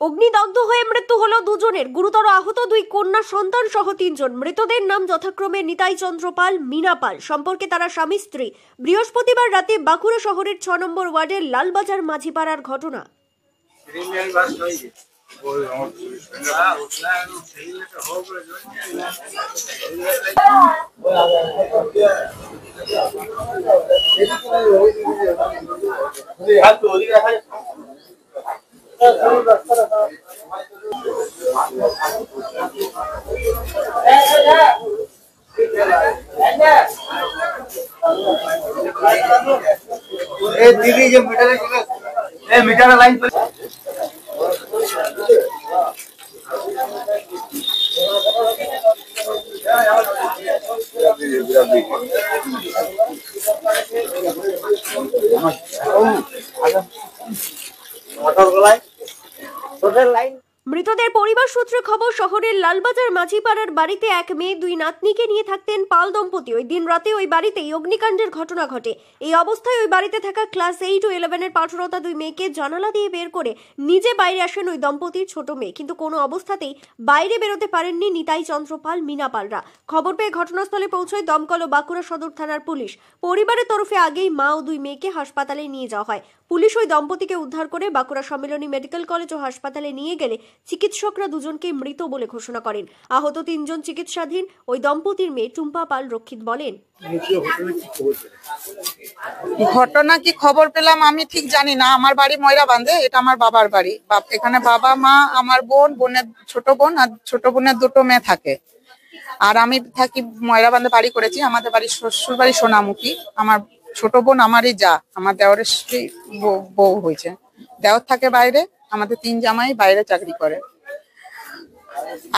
অগ্নিদগ্ধ হয়ে মৃত্যু হলো দুজনের, গুরুতর আহত দুই কন্যা সন্তান সহ তিনজন। মৃতদের নাম যথাক্রমে নিতাই চন্দ্র পাল, মিনা পাল। সম্পর্কে তারা স্বামী স্ত্রী। বৃহস্পতিবার রাতে বাঁকুড়া শহরের 6 নম্বর ওয়ার্ডের লালবাজার মাঝিপাড়ার ঘটনা। दीदी जो मीटर लाइन মৃতদের পরিবার সূত্রে খবর, শহরের লালবাজার মাঝিপাড়ার বাড়িতে এক মেয়ে দুই নাতনিকে নিয়ে থাকতেন পাল দম্পতি। ওই দিন রাতে ওই বাড়িতেই অগ্নিকাণ্ডের ঘটনা ঘটে। এই অবস্থায় ওই বাড়িতে থাকা ক্লাস 8 ও 11-এর পাঠরতা দুই মেয়েকে জানালা দিয়ে বের করে নিজে বাইরে আসেন ওই দম্পতির ছোট মেয়ে, কিন্তু কোনো অবস্থাতেই বাইরে বেরোতে পারেননি নিতাই চন্দ্র পাল, মিনা পালরা। খবর পেয়ে ঘটনাস্থলে পৌঁছয় দমকল ও বাঁকুড়া সদর থানার পুলিশ। পরিবারের তরফে আগেই মা ও দুই মেয়েকে হাসপাতালে নিয়ে যাওয়া হয়। পুলিশ ওই দম্পতিকে উদ্ধার করে বাঁকুড়া সম্মিলনী মেডিকেল কলেজ ও হাসপাতালে নিয়ে গেলে চিকিৎসকরা দুজনকে মৃত বলে ঘোষণা করেন। আহত তিনজন চিকিৎসাধীন। ওই দম্পতির মেয়ে টুম্পা পাল রক্ষিত বলেন, ঘটনা কি খবর পেলাম আমি ঠিক জানি না। আমার বাড়ি ময়রা বাঁধে, এটা আমার বাবার বাড়ি। এখানে বাবা মা, আমার বোনের ছোট বোন আর ছোট বোনের দুটো মেয়ে থাকে। আর আমি থাকি ময়রা বাঁধে, বাড়ি করেছি। আমাদের বাড়ি শ্বশুর বাড়ি সোনামুখী। আমার ছোট বোন আমারই যা, আমার দেওরের বউ হয়েছে। দেওর থাকে বাইরে, আমাদের 3 জামাই বাইরে চাকরি করে।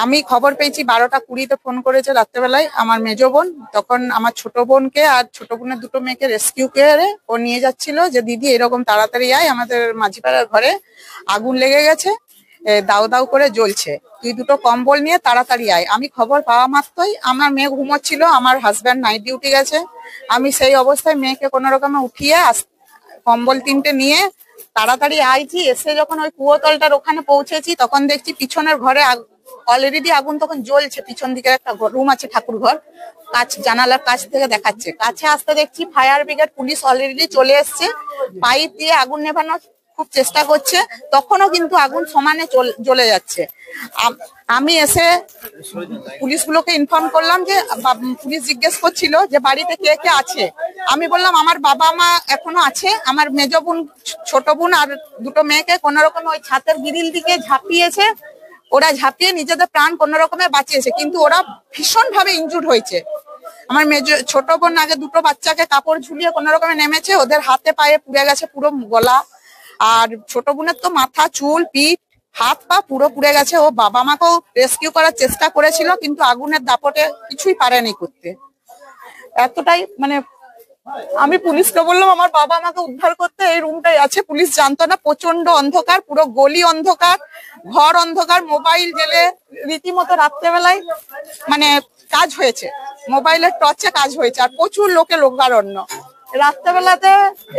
আমি খবর পেয়েছি 12টা 20-তে ফোন করেছে রাত্রেবেলায় আমার মেজো বোন। তখন আমার ছোট বোনকে আর ছোট বোনের দুটো মেয়েকে রেস্কিউ করে ও নিয়ে যাচ্ছিল, যে দিদি এরকম তাড়াতাড়ি আয়, আমাদের মাঝিপাড়ার ঘরে আগুন লেগে গেছে, দাউ দাউ করে জ্বলছে, তুই দুটো কম্বল নিয়ে তাড়াতাড়ি আয়। আমি খবর পাওয়া মাত্রই, আমার মেয়ে ঘুমোচ্ছিল, আমার হাজব্যান্ড নাইট ডিউটি গেছে। আমি সেই অবস্থায় মেয়েকে কোনো রকমে উঠিয়ে কম্বল 3টে নিয়ে তাড়াতাড়ি আইছি। এসে যখন ওই কুয়োতলটার ওখানে পৌঁছেছি, তখন দেখছি পিছনের ঘরে অলরেডি আগুন তখন জ্বলছে। পিছন দিকে একটা রুম আছে, ঠাকুর ঘর, কাছ জানালার কাছ থেকে দেখাচ্ছে। কাছে আসতে দেখছি ফায়ার ব্রিগেড পুলিশ অলরেডি চলে এসছে, পাইপ দিয়ে আগুন নেভানোর খুব চেষ্টা করছে। তখনও কিন্তু আগুন সমানে জ্বলে যাচ্ছে। আমি এসে পুলিশগুলোকে ইনফর্ম করলাম, যে পুলিশ জিজ্ঞেস করছিল যে বাড়িতে কে কে আছে। আমি বললাম আমার বাবা মা এখনো আছে, আমার মেজো বোন, ছোট বোন আর দুটো মেয়েকে কোন রকমে ওই ছাতের গ্রিল দিকে ঝাঁপিয়েছে। ওরা ঝাঁপিয়ে নিজেদের প্রাণ কোন রকমে বাঁচিয়েছে, কিন্তু ওরা ভীষণ ভাবে ইনজুর্ড হয়েছে। আমার ছোট বোন আগে দুটো বাচ্চাকে কাপড় ঝুলিয়ে কোন রকমে নেমেছে, ওদের হাতে পায়ে পুড়ে গেছে পুরো গলা। আর ছোট বোনের তো মাথা, চুল, পিঠ, হাত পা পুরো পুড়ে গেছে। ও বাবা মাকেও রেস্কিউ করার চেষ্টা করেছিল, কিন্তু আগুনের দাপটে কিছুই পারেনি করতে। এতটাই মানে আমি পুলিশকে বললাম আমার বাবা আমাকে উদ্ধার করতে, এই রুমটাই আছে। পুলিশ জানতো না, প্রচন্ড অন্ধকার, পুরো গলি অন্ধকার, ঘর অন্ধকার, মোবাইল জেলে রীতিমতো রাত্রেবেলায় মানে কাজ হয়েছে, মোবাইলের টর্চে কাজ হয়েছে। আর প্রচুর লোকারণ্য রাত্রেবেলাতে।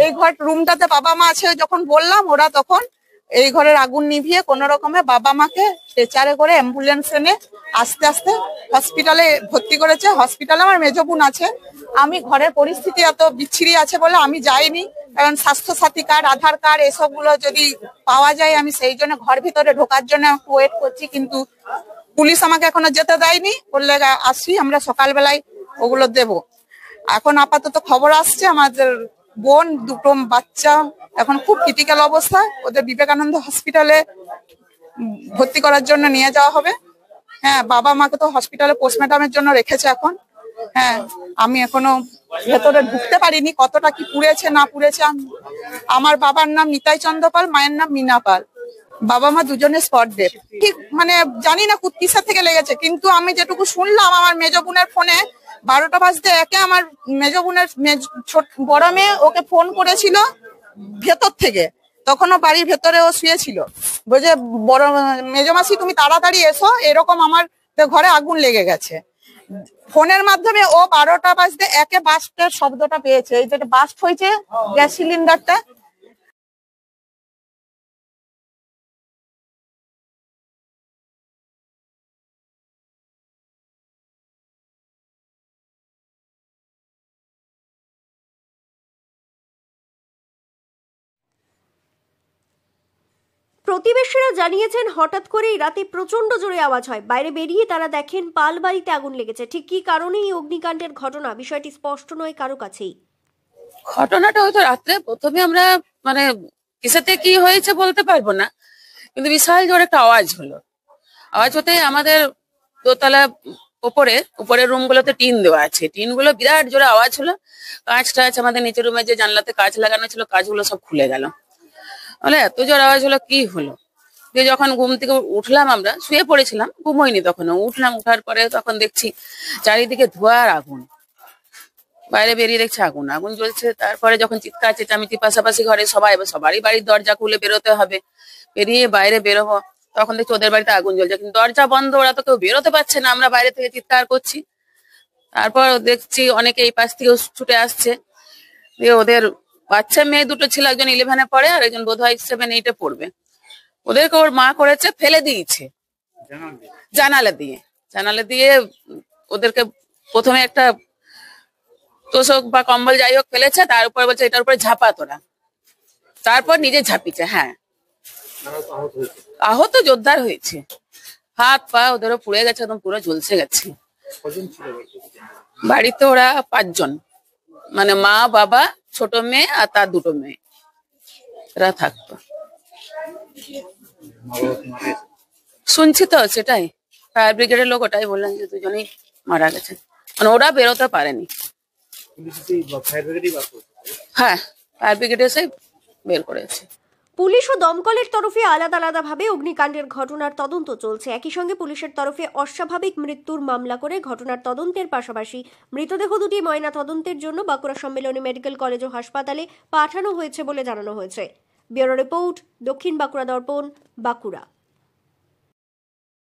এই ঘর রুমটাতে বাবা মা আছে, যখন বললাম ওরা তখন এই ঘরের আগুন নিভিয়ে কোন রকমে বাবা মাকে স্ট্রেচারে করে অ্যাম্বুলেন্স এনে আস্তে আস্তে হসপিটালে ভর্তি করেছে। হসপিটালে আমার মেজো বোন আছে। আমি ঘরের পরিস্থিতি এত বিচ্ছিরি আছে বলে আমি যাইনি, কারণ স্বাস্থ্য সাথী কার্ড, আধার কার্ড এসব গুলো যদি পাওয়া যায়, আমি সেই জন্য ঘর ভিতরে ঢোকার জন্য একটু ওয়েট করছি। কিন্তু পুলিশ আমাকে এখনো যেতে দেয়নি, বললে আসি আমরা সকালবেলায় ওগুলো দেব। এখন আপাতত খবর আসছে আমাদের বোন দুটো বাচ্চা এখন খুব ক্রিটিক্যাল অবস্থায়, ওদের বিবেকানন্দ হসপিটালে ভর্তি করার জন্য নিয়ে যাওয়া হবে। হ্যাঁ, বাবা মাকে তো হসপিটালে পোস্টমর্টমের জন্য রেখেছে এখন। হ্যাঁ, আমি এখনো ভেতরে ঢুকতে পারিনি, কতটা কি পুড়েছে না পুড়েছে। আমার বাবার নাম নিতাই চন্দ্র পাল, মায়ের নাম মিনা পাল। বাবা মা দুজনে স্পট ডেথ। ঠিক মানে জানি না কিসের থেকে লেগেছে, কিন্তু আমি যেটুকু শুনলাম আমার মেজো বোনের ফোনে 12টা 1 আমার মেজো বোনের বড় মেয়ে ওকে ফোন করেছিল ভেতর থেকে, তখনও বাড়ির ভেতরে ও শুয়েছিল। বলছে বড় মেজো মাসি তুমি তাড়াতাড়ি এসো, এরকম আমার ঘরে আগুন লেগে গেছে। ফোনের মাধ্যমে ও 12টা 1 বাস্টের শব্দটা পেয়েছে, এই যেটা বাস্ট হয়েছে গ্যাস সিলিন্ডারটা, প্রতিবেশীরা জানিয়েছেন হঠাৎ করেই রাতে প্রচন্ড জোরে আওয়াজ হয়। বাইরে বেরিয়ে তারা দেখেন পাল বাড়িতে আগুন লেগেছে। ঠিক কি কারণে এই অগ্নিকাণ্ডের ঘটনা, বিষয়টি স্পষ্ট নয় কারো কাছেই। ঘটনাটা হয়তো রাত্রে প্রথমে আমরা মানে কিসেতে কি হয়েছে বলতে পারবো না, কিন্তু বিশাল জোর একটা আওয়াজ হলো। আওয়াজ হতে আমাদের দোতলা উপরের রুম গুলোতে টিন দেওয়া আছে, টিন গুলো বিরাট জোরে আওয়াজ হলো। কাঁচ টাচ আমাদের নিচের রুমে যে জানলাতে কাঁচ লাগানো ছিল কাঁচগুলো সব খুলে গেল। বলে এত জোর আওয়াজ হলো, কি হলো? দিয়ে যখন ঘুম থেকে উঠলাম, আমরা শুয়ে পড়েছিলাম, ঘুম হয়নি তখনও। উঠলাম, উঠার পরে তখন দেখছি চারিদিকে ধোঁয়া আর আগুন। বাইরে বেরিয়ে দেখছে আগুন আগুন জ্বলছে। তারপরে যখন চিৎকার চেঁচামেচি, পাশাপাশি ঘরে সবারই বাড়ির দরজা খুলে বেরোতে হবে, বেরিয়ে বাইরে বেরোবো, তখন দেখছি ওদের বাড়িতে আগুন জ্বলছে, কিন্তু দরজা বন্ধ, ওরা তো কেউ বেরোতে পারছে না। আমরা বাইরে থেকে চিৎকার করছি। তারপর দেখছি অনেকে এই পাশ থেকে ছুটে আসছে। দিয়ে ওদের বাচ্চা মেয়ে দুটো ছিল, একজন 11-এ পড়ে আর একজন বোধহয় 7-8-এ পড়বে। ওদেরকে ওর মা করেছে ফেলে দিয়েছে জানালা দিয়ে ওদেরকে প্রথমে একটা তোষক বা কম্বল যাই হোক ফেলেছে, তার উপরে বলছে এটার উপরে ঝাপা তোরা, তারপর নিজে ঝাঁপিছে। হ্যাঁ, আহত জোরদার হয়েছে, হাত পা ওদেরও পুড়ে গেছে, একদম পুরো ঝলসে গেছে। বাড়িতে ওরা 5 জন, মানে মা, বাবা, ছোট মেয়ে আর তার 2 মেয়ে, এরা থাকতো। শুনছি তো সেটাই, ফায়ার ব্রিগেডের লোক ওটাই বললেন যে 2জনই মারা গেছে, মানে ওরা বেরোতে পারেনি। হ্যাঁ, ফায়ার ব্রিগেড এসে বের করেছে। পুলিশ ও দমকলের তরফে আলাদা আলাদাভাবে অগ্নিকাণ্ডের ঘটনার তদন্ত চলছে। একই সঙ্গে পুলিশের তরফে অস্বাভাবিক মৃত্যুর মামলা করে ঘটনার তদন্তের পাশাপাশি মৃতদেহ দুটি ময়না তদন্তের জন্য বাঁকুড়া সম্মেলনী মেডিকেল কলেজ ও হাসপাতালে পাঠানো হয়েছে বলে জানানো হয়েছে। ব্যুরো রিপোর্ট, দক্ষিণ বাঁকুড়া দর্পণ, বাঁকুড়া।